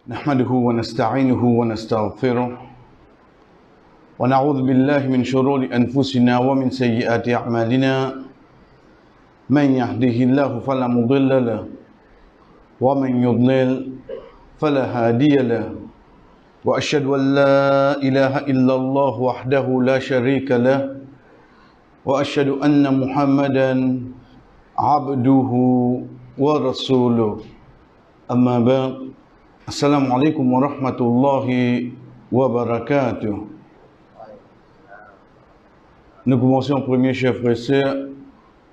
نحمده ونستعينه ونستغفره ونعوذ بالله من شرور أنفسنا ومن سيئات أعمالنا من يهده الله فلا مضل له ومن يضلل فلا هادي له وأشهد أن لا إله إلا الله وحده لا شريك له وأشهد أن محمدا عبده ورسوله أما بعد السلام عليكم ورحمة الله وبركاته. Nous commençons en premier, chers frères et sœurs.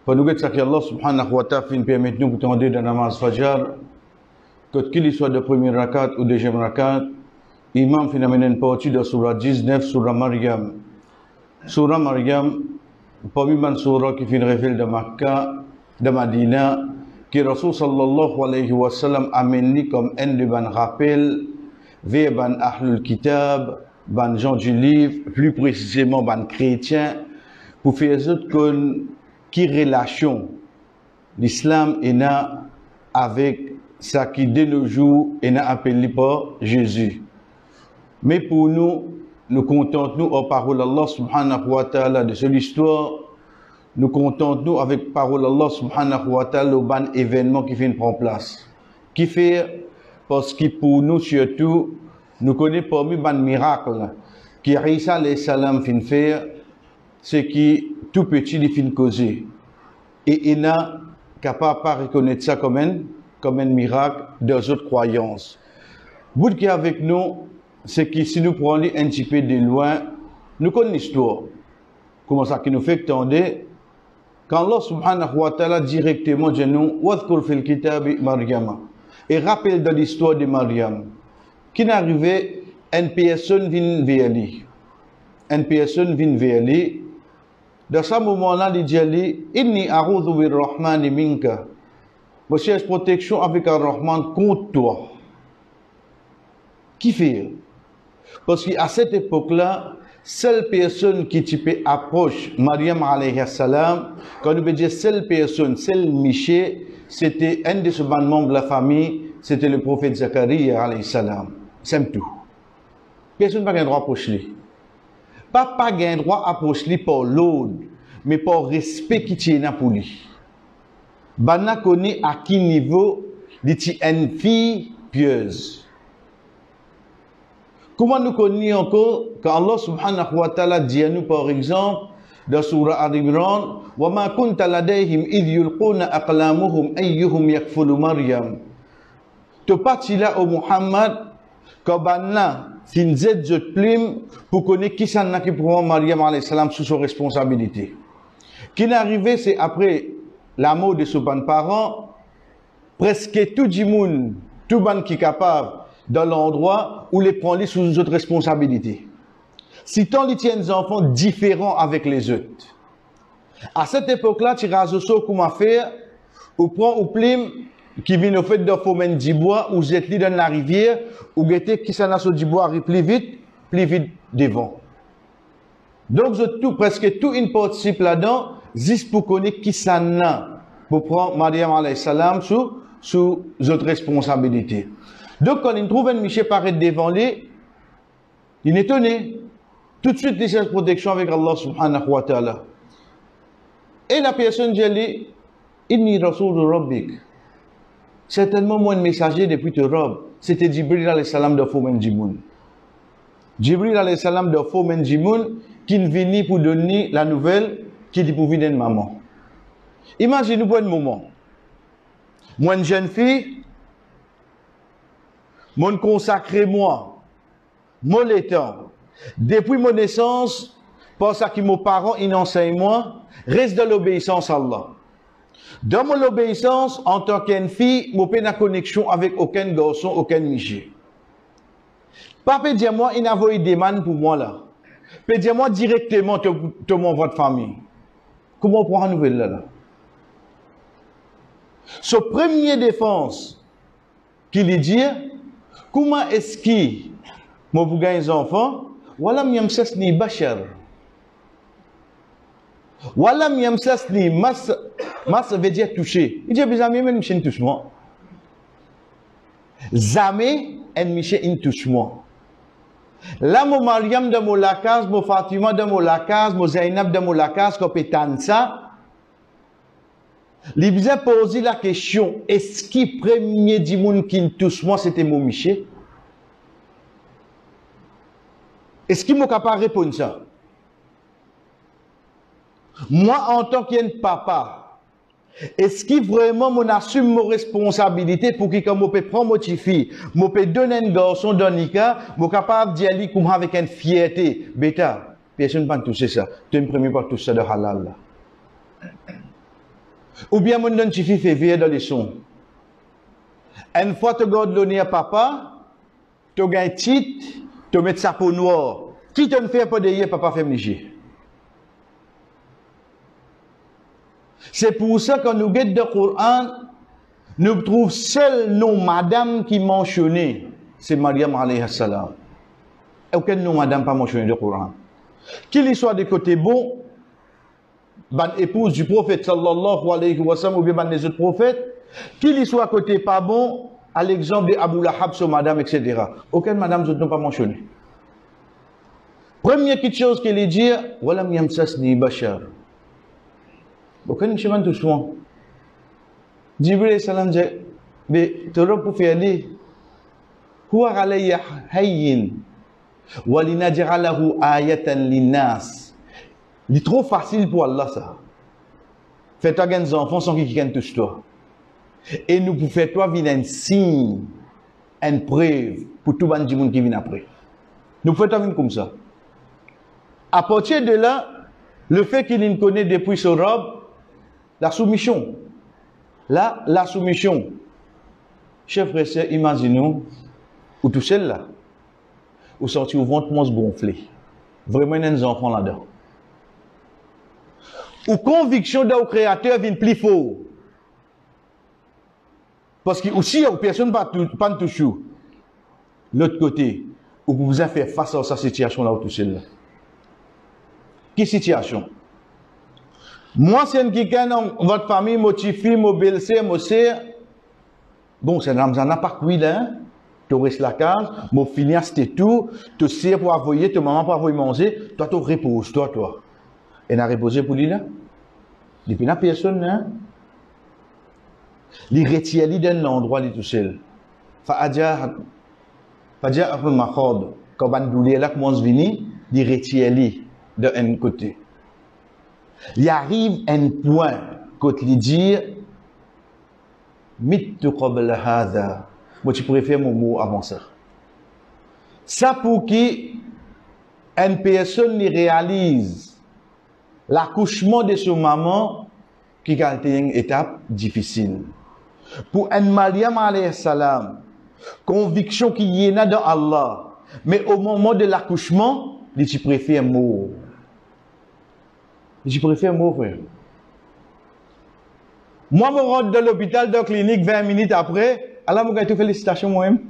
Pour nous que Allah subhanahu wa ta'ala permette nous de tendre dans la namaz Fajr, que qu'il soit de premier rakat ou deuxième rakat, Imam fait une partie de Surah 19, Surah Maryam. Surah Maryam, parmi les surahs qui fait révèle de Makkah, de Madina, que Rasul sallallahu alayhi wa sallam amène comme un de ban rappel vers ban Ahlul Kitab, ban gens du livre, plus précisément ban chrétiens, pour faire autre que qui relation l'islam est avec ça qui de nos jours est appelé par Jésus. Mais pour nous, nous contentons aux paroles d'Allah subhanahu wa ta'ala de cette histoire. Nous contentons avec parole d'Allah subhanahu wa ta'ala au ban événement qui vient prendre place. Qui fait, parce que pour nous surtout, nous connaissons parmi ban miracle qui Isa alayhi salam fin faire, c'est qui tout petit il fin causer. Et il n'a capable pas reconnaître ça comme un miracle des autres croyances. Bout qui est avec nous, c'est que si nous prenons un petit peu de loin, nous connaissons l'histoire. Comment ça qui nous fait tendre? Quand Allah subhanahu wa ta'ala directement dit nous, Wadhkur fil kitabi Maryama, et rappelle dans l'histoire de Maryam, qui n'arrivait, une personne vient vers lui. Une personne vient vers lui. Dans ce moment-là, il dit, Inni a'udhu bir-Rahmani minka. Je cherche protection avec Ar-Rahman contre toi. Qui fait? Parce qu'à cette époque-là, seule personne qui type approche Maryam alayhi salam, quand nous veut dire seule personne, seul Miché, c'était un de ses membres de la famille, c'était le prophète Zacharie alayhi salam. C'est tout. Personne n'a pas le droit d'approcher lui. Pas le droit d'approcher lui pour l'autre, mais pour respect qui tient pour lui. Bana connaît à quel niveau il est une fille pieuse. Comment nous connaissons encore quand Allah subhanahu wa ta'ala dit à nous par exemple dans Surah Al-Imran وَمَا كُنْتَ لَدَيْهِمْ إِذْ يُلْقُونَ أَقْلَامُهُمْ أَيُّهُمْ يَكْفُلُ مَرْيَمْ. Tu parti là au Muhammad quand banna fin zed zot plim pour connaître qui s'en a qui prend Maryam alayhi salam sous sa responsabilité. Qui n'arrivait c'est après la mort de ce ban parent presque tout le monde tout ban qui est capable dans l'endroit où les prend sous une autre responsabilité. Si tant les tiens des enfants différents avec les autres. À cette époque-là, tu rases comment faire, ou prend ou plim qui vient au fait de fomen du bois, ou vous êtes dans la rivière, ou guettez qui s'en a sur du bois, plus vite devant. Donc, presque tout une participe là-dedans, juste pour connaître qui s'en a, pour prendre Maryam alayhi salam sous autre responsabilité. Donc, quand il trouve un Miché paraître devant lui, il est étonné. Tout de suite, il cherche protection avec Allah subhanahu wa ta'ala. Et la personne dit, Inni Rasul Rabbik. Certainement, moi, un messager depuis te robe. C'était Jibril alayhi salam de Fomen Jimoun. Jibril alayhi salam de Fomen Jimoun qui vient pour donner la nouvelle qui dit pour venir de maman. Imaginez-vous pour un moment. Moi, une jeune fille, mon consacré moi, mon étant, depuis mon naissance, pour ça que mes parents ils enseignent moi, reste dans l'obéissance à Allah. Dans mon obéissance, en tant qu'une fille, je n'ai pas de connexion avec aucun garçon, aucun miché. Pas dire moi, il n'a pas des man pour moi là. Peut dire moi directement, tu m'envoies de famille. Comment on prend la nouvelle là? Ce premier défense, qu'il dit, comment est-ce qu'il m'a vous gagner des enfants? Wala miyamsasni bashar. Wala miyamsasni mas veut dire toucher. Il dit, mes amis, même je ne touche moi. Jamais en Michel in touche-moi. Là, mon Mariam de mon lacaz, mon Fatima de mon lacaz, mon Zainab de mon lacaz, comme ça, il a posé la question, est-ce que premier du monde qui touche moi, c'était mon Michel? Est-ce qu'il m'a capable de répondre ça? Moi, en tant que papa, est-ce que vraiment mon assume mon responsabilité pour que quand je peux prendre mon petit fille, je peux donner un garçon dans Nika, je suis capable d'y aller comme avec une fierté. Bêta, personne ne peut toucher ça. Tu ne peux pas toucher ça de halal. Là. Ou bien mon donne petit fille fait veiller dans les sons. Une fois tu gardes l'honneur à papa, tu gagnes un titre, tu mets sa peau noire. Qui te fait pas de papa fait miger. C'est pour ça que nous guettons le Coran, nous trouvons seul nom madame qui mentionné, c'est Mariam alayhi salam. Aucun nom madame pas mentionné dans le Coran. Qu'il soit de côté bon, ban épouse du prophète sallallahu alayhi wa sallam ou bien ban les autres prophètes, qu'il soit côté pas bon, à l'exemple de Abu Lahab sur madame, etc. Aucune madame n'ont pas mentionné. Première petite chose qu'il est dit, walam yamsasni bashar. Aucun chemin de soin. Jibril salam dit, mais tu auras pour faire aller. Huwa alayya hayyin. Walinaj'alahu ayatan linnas. Il est trop facile pour Allah ça. Fais-toi des enfants sans qu'ils touchent toi. Et nous pour faire toi venir un signe, une preuve pour tout le monde qui vient après. Nous faisons toi venir comme ça. À partir de là, le fait qu'il connaît depuis ce robe, la soumission. Là, la soumission. Chers frères et sœurs, imaginons, ou tout seul là, ou sorti au ventre, mon se gonfler. Vraiment, il y a des enfants là-dedans. Ou conviction d'un créateur vient plus fort. Parce que aussi, il y a personne pas de toucher. L'autre côté, où vous pouvez faire face à cette situation là, ou tout seul là. Quelle situation? Moi, c'est quelqu'un dans votre famille, mon petit fils, mon belle-sœur, mon sœur. Bon, c'est Ramzan n'a pas cuit là. Tu restes la case, mon fini c'était tout. Tu sais pour envoyer, ta maman pour envoyer manger. Toi, tu reposes, toi. Et n'a reposé pour lui là. Depuis la personne là. Il retient lui d'un endroit lui tout seul. Fa'adja après ma corde. Quand on douleur là commence à venir, il retient lui d'un côté. Il arrive un point quand il dit mittu qabla hadha. Moi tu préfères mon mot avant ça. Ça pour qui une personne réalise l'accouchement de son maman qui a été une étape difficile. Pour un Mariam alayhi salam, conviction qu'il y en a dans Allah, mais au moment de l'accouchement, il préfère mourir. Je préfère mourir. Moi, je rentre dans l'hôpital, dans la clinique, 20 minutes après. Alors, je vais félicitations moi-même.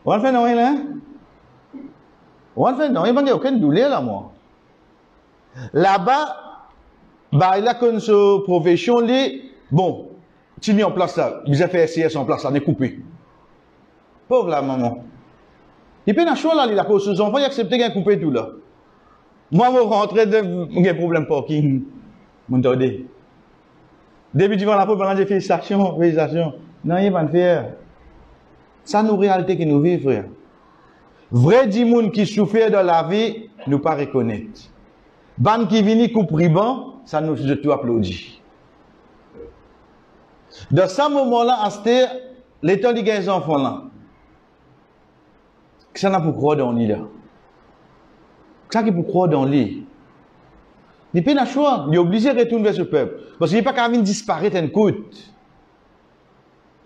On va faire non, là? On va faire non, il n'y a aucune douleur là, moi. Là-bas, bah, il a comme sa profession, bon, tu mis en place ça, vous avez fait SCS en place, ça n'est coupé. Pauvre la maman. Il peut y avoir choix là, il a posé ses enfants, il a accepté qu'il a coupé tout là. Moi, je rentre de un problème parking. M'entendez? Début du vent, la pauvre, j'ai félicitations. Non, il va le faire. Ça, nous, réalité que nous vivons, frère. Vrai du monde qui souffre dans la vie, nous pas reconnaître. Ban qui vient coupe riban, ça nous de tout applaudit. Dans ce moment-là, à cette l'état des enfants là, ça n'a pas croire dans l'île là. Ça qui peut croire dans lui. Il n'a pas le choix. Il est obligé de retourner vers ce peuple. Parce qu'il n'est pas qu'à venir disparaître un coup.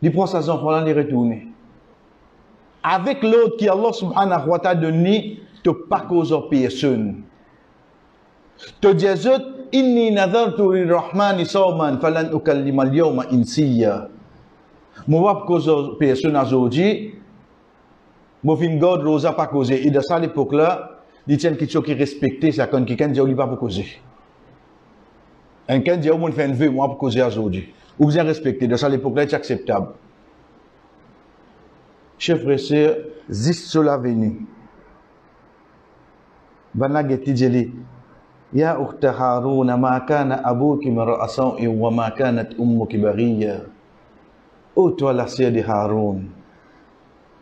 Il prend ses enfants-là et les retourne. Avec l'autre qui Allah subhanahu wa ta'ala donné, tu n'as pas causé personne. Tu dis, inni nadartu lirrahmani sawman falan ukallima al-yawma insiya. Moi, pas causer personne aujourd'hui. Moi, fin God rosa pas causer. Et de ça, à l'époque-là, il tient quelque chose qui respecte ça quand quelqu'un dit il pas pour causer. Un quelqu'un dit au monde fait un vœu moi pour causer aujourd'hui. Ou bien respecter de ça à l'époque là c'est acceptable. chers frères et sœurs, zist sur l'avenue. Bana geti jeli. Ya ukhta Harun, ma kana abuki mar'a sawin wa ma kanat ummuki baghiya. Oh toi la sœur de Haroun.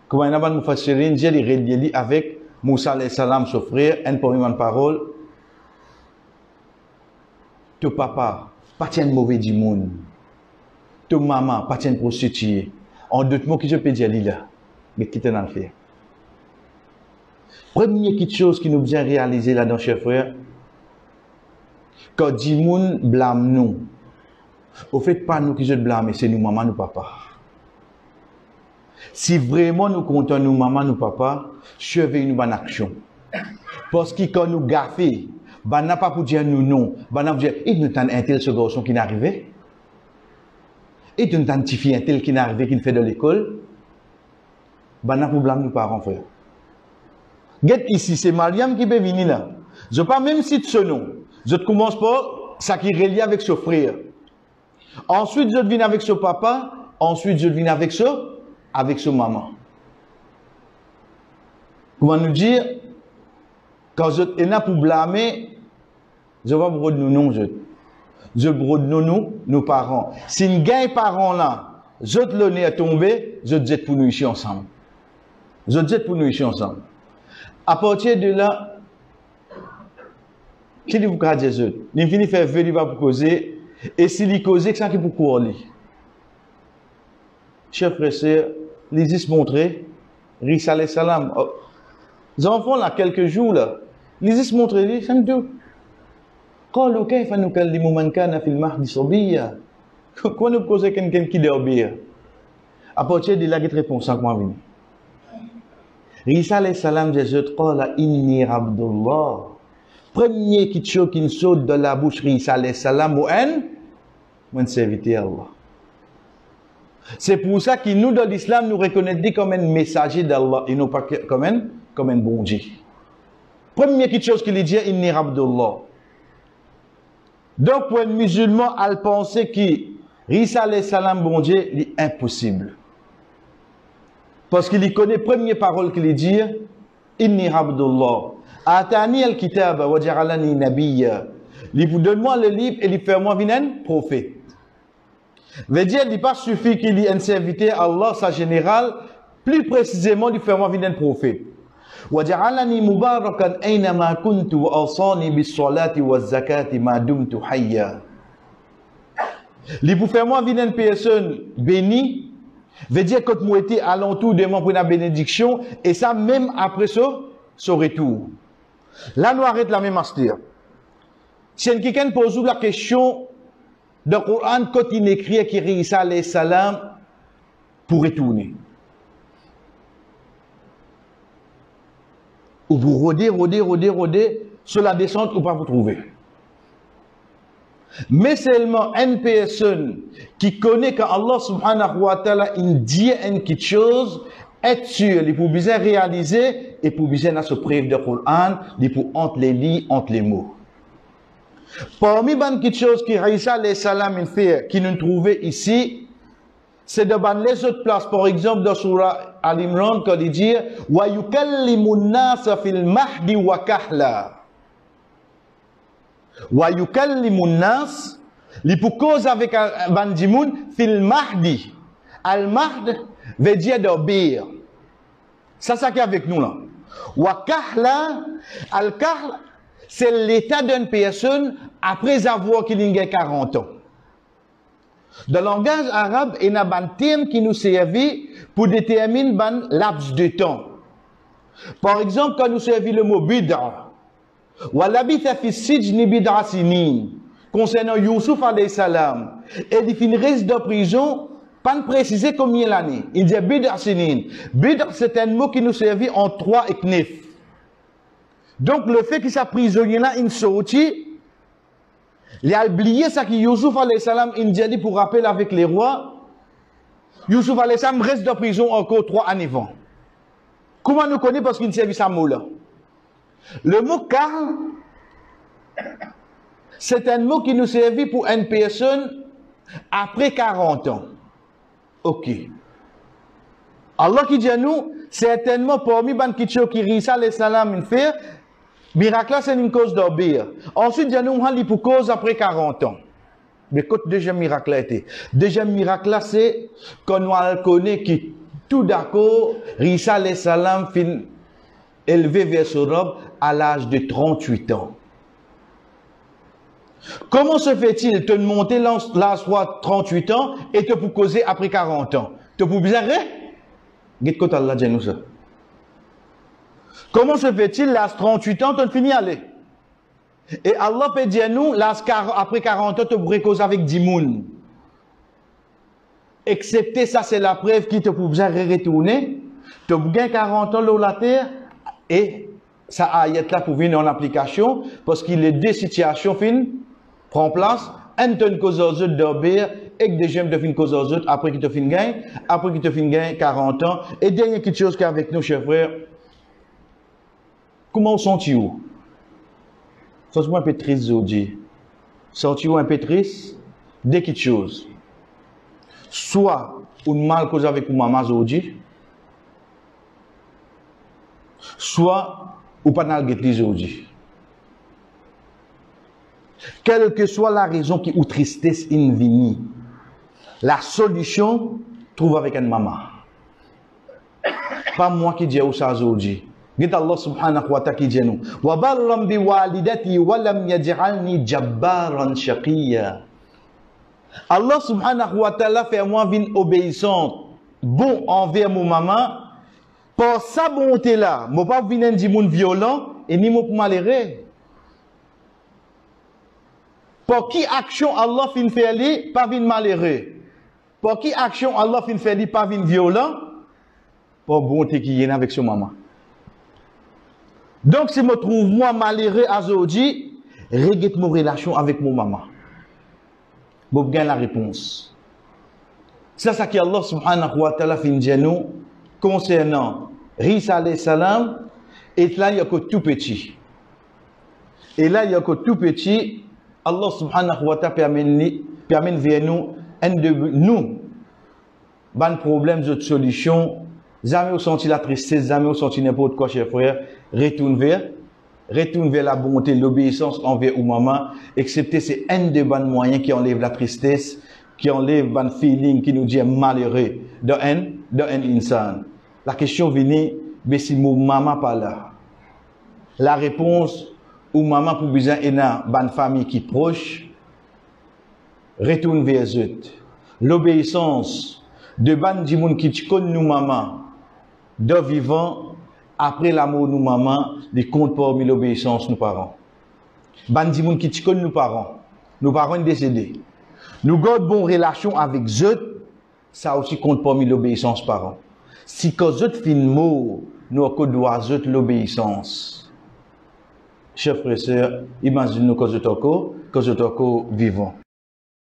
Comment il y a un mufassirin, j'ai relié avec Moussa alayhi salam, son frère, une première parole. Ton papa, pas de mauvais du monde. Ton maman, pas de prostituée. En d'autres mots, qui je peux dire là, mais qui t'en a fait. Première petite chose qui nous vient réaliser là-dedans, chers frères, quand du monde blâme nous, au fait, pas nous qui je blâme, c'est nous, maman, nous, papa. Si vraiment nous comptons nous, maman, nous, papa, surveillez nous bonne action. Parce que quand nous gaffons, bah n'a pas pour dire nous non, bah n'a pour dire, il nous tente un tel ce garçon qui n'est arrivé. Il nous tente un tel qui n'est arrivé, qui fait de l'école. Bah n'a pas pour blâmer nos parents, frère. Get ici, c'est Mariam qui peut venir là. Je ne pas même citer ce nom. Je ne commence pas, ça qui est relié avec ce frère. Ensuite, je viens avec ce papa. Ensuite, je viens avec ce maman. Comment nous dire, quand je suis là pour blâmer, je vais brode nous non, je brode nous, nos parents. Si une gagne parents là, je te le nez à tomber, je te jette pour nous ici ensemble. Je te jette pour nous ici ensemble. À partir de là, qui dit vous qu'à dire, il finit faire venir pour causer, et s'il y cause, c'est ça qui pour courir. Chers frères et sœurs, les disent montrer, Risa alayhi salam. Les enfants là, quelques jours là, les disent montrer, ça me dit. قالوا كيف نكلم من كان في المهد صبيا. Quand nous causons quelqu'un qui dort bien, à partir de là, il répond sans comment venir. Risa alayhi salam dit, qala inni abdullah. Premier qui chose qui saute de la bouche Risa alayhi salam, mon serviteur Allah. C'est pour ça que nous, dans l'islam, nous reconnaissons comme un messager d'Allah et non pas comme un bon Dieu. Première chose qu'il dit, inni abdullah. Donc, pour un musulman, elle pensait que Risa alayhi salam, bon Dieu, c'est impossible. Parce qu'il connaît première parole qu'il dit, inni abdullah. Atani al-kitab wa ja'alani nabiyya. Il vous donne-moi le livre et il fait moi venir un prophète. Veut dire, il n'est pas suffit qu'il y ait un serviteur à Allah, sa générale, plus précisément, il fait moi venir un prophète. وجعلني مباركا أينما كنت وأوصاني بالصلاة والزكاة ما دمت حيا. Pour faire moi venir une personne bénie, veut dire que moi été alentour de moi pour une bénédiction, et ça même après ça, son retour. Là, nous arrêtons la même master. Si quelqu'un pose la question dans le Coran, quand il écrit qu'il Isa alayhi salam pour retourner. Ou vous rôder, sur la descente, ou pas vous trouver. Mais seulement une personne qui connaît qu'Allah subhanahu wa ta'ala, il dit quelque chose, être sûr, il peut bien réaliser, et pour bien à se priver de Coran, il peut entre les lits, entre les mots. Parmi les choses que Isa alayhi salam fait, qui nous trouvait ici, c'est de les autres places. Par exemple, dans Surah Al-Imran, quand il dit wa yukallimu an-nasa fil mahdi wa kahla. Wa yukallimu an-nas, li pour cause avec bandimoun fil mahdi. Al-mahd veut dire d'obéir. Ça qui est avec nous là. Wa kahla, al-kahl, c'est l'état d'une personne après avoir qu'il y a 40 ans. Dans le langage arabe, il y a un terme qui nous servit pour déterminer un laps de temps. Par exemple, quand nous servit le mot bid'a, walabitha fi sijni bid'a sinin, concernant Youssouf alayhi salam, et il finit reste de prison, pas de préciser combien l'année. Il dit bid'a sinin. Bid'a, c'est un mot qui nous servit en 3 et knif. Donc, le fait qu'il soit prisonnier là, il sortit. Il a oublié ça que Youssouf alayhi salam dit pour rappeler avec les rois. Youssouf alayhi salam reste de prison encore 3 années avant. Comment nous connaissons parce qu'il servait ce mot-là? Le mot Karl, c'est un mot qui nous servit pour une personne après 40 ans. Ok. Allah qui dit à nous, certainement parmi ban kitcho qui risa les salam in fait, miracle c'est une cause d'obéir. Ensuite, il y a nous pour cause après 40 ans. Mais quand deuxième miracle a été, deuxième miracle c'est qu'on connaît qui tout d'accord, risa les salam fin élevé vers ce robe à l'âge de 38 ans. Comment se fait-il te monter l'âge de 38 ans et te pour causer après 40 ans? Te pour bizarre? Qu'est-ce que Allah dit nous ça? Comment se fait-il l'âge de 38 ans te fini aller? Et Allah peut dire nous l'âge après 40 ans te pourrais causer avec 10 mounes. Excepté ça c'est la preuve qui te pour bizarre retourner. Te pour gagner 40 ans dans la terre et ça ayat là pour venir en application parce qu'il y a deux situations fin prend place, un ton cause aux autres d'obéir et que des gemmes de fin cause aux autres après qu'il te fin gain, après qu'il te fin gain 40 ans. Et dernière quelque chose qu'avec nous, chers frères, comment sentez-vous? Sentez-vous un peu triste aujourd'hui? Sentez-vous un peu triste? Deux petites choses. Soit une mal cause avec une maman aujourd'hui, soit ou pas dans l'église aujourd'hui. Quelle que soit la raison qui ou tristesse in vini, la solution trouve avec une maman. Pas moi qui dis ça aujourd'hui. Dit Allah subhanahu wa ta'ala qui dit nous. Wa barram bi walidati wa lam yaj'alni jabbaran shaqiyya. Allah subhanahu wa ta'ala fait moi une obéissante bon envers mon maman. Pour sa bonté là, moi pas venir dire monde violent et ni moi pour malheureux. Pour qui action Allah fin faire li, pas vin malheureux. Pour qui action Allah fin faire li, pas vin violent, pour bonté qui y est avec son maman. Donc si je me trouve moi malheureux à aujourd'hui, regrette mon relation avec mon maman. Vous gagnez la réponse. C'est ça que Allah subhanahu wa ta'ala fin dit nous concernant Risa alayhi salam, et là il y a que tout petit. Et là il y a que tout petit. Allah subhanahu wa ta'ala permet vers nous un de nous ban problème de solution, jamais au senti la tristesse, jamais au senti n'importe quoi, chers frères, retourne vers la bonté, l'obéissance envers ou maman, excepté c'est un des bons moyens qui enlève la tristesse, qui enlève ban feeling qui nous dit malheureux dans un insan. La question venait, mais si mon maman pas là, la réponse ou maman pour besoin ena ban famille qui proche retourne vers eux. L'obéissance de ban di moun qui connaît nous maman de vivant après l'amour nous maman les compte parmi l'obéissance nous parents. Ban di moun qui connaît nous parents décédés. Nous gardons bonne relation avec eux, ça aussi compte parmi l'obéissance parents. Si cause eux fin mot, nous doit eux l'obéissance. Chers frères et sœurs, imaginez-nous que je suis vivant.